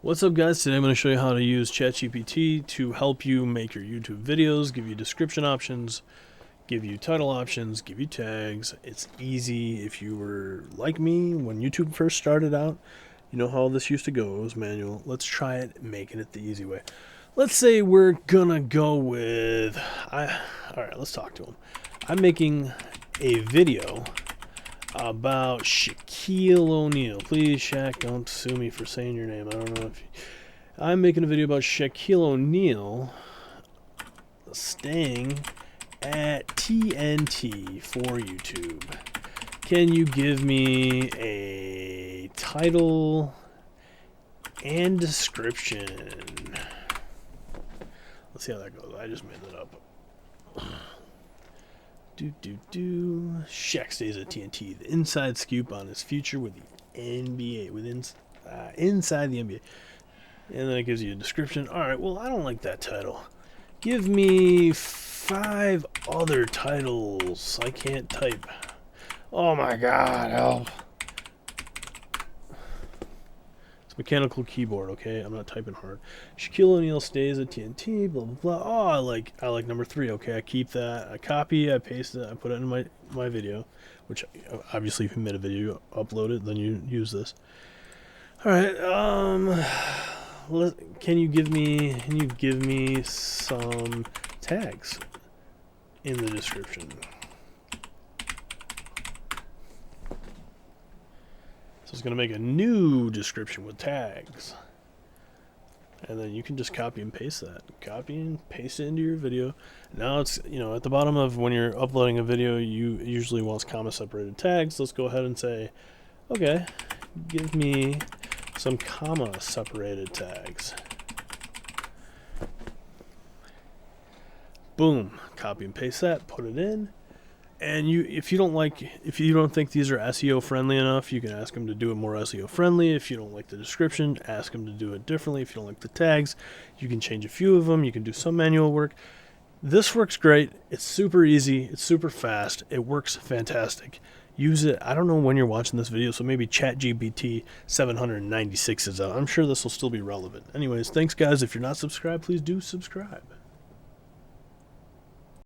What's up, guys? Today I'm going to show you how to use ChatGPT to help you make your YouTube videos, give you description options, give you title options, give you tags. It's easy. If you were like me when YouTube first started out, you know how this used to go. It was manual. Let's try it, making it the easy way. Let's say we're going to go with... Alright, let's talk to him. I'm making a video about Shaquille O'Neal. Please, Shaq, don't sue me for saying your name. I don't know if I'm making a video about Shaquille O'Neal staying at TNT for YouTube. Can you give me a title and description? Let's see how that goes. I just made that up. Shaq stays at TNT. The inside scoop on his future with the NBA, inside the NBA. And then it gives you a description. Alright, well, I don't like that title. Give me 5 other titles. I can't type. Oh my god, help. It's mechanical keyboard, okay? I'm not typing hard. Shaquille O'Neal stays at TNT, blah, blah, blah. Oh, I like number 3, okay? I keep that. I copy, I paste it, I put it in my video, which obviously if you made a video, upload it, then you use this. Alright, can you give me some tags in the description? So it's going to make a new description with tags. And then you can just copy and paste that. Copy and paste it into your video. Now it's, at the bottom of when you're uploading a video, you usually want comma separated tags. Let's go ahead and say, okay, give me some comma separated tags. Boom. Copy and paste that, put it in. And if you don't think these are SEO friendly enough, you can ask them to do it more SEO friendly. If you don't like the description, ask them to do it differently. If you don't like the tags, you can change a few of them. You can do some manual work. This works great. It's super easy. It's super fast. It works fantastic. Use it. I don't know when you're watching this video, so maybe ChatGPT 796 is out. I'm sure this will still be relevant. Anyways, thanks guys. If you're not subscribed, please do subscribe.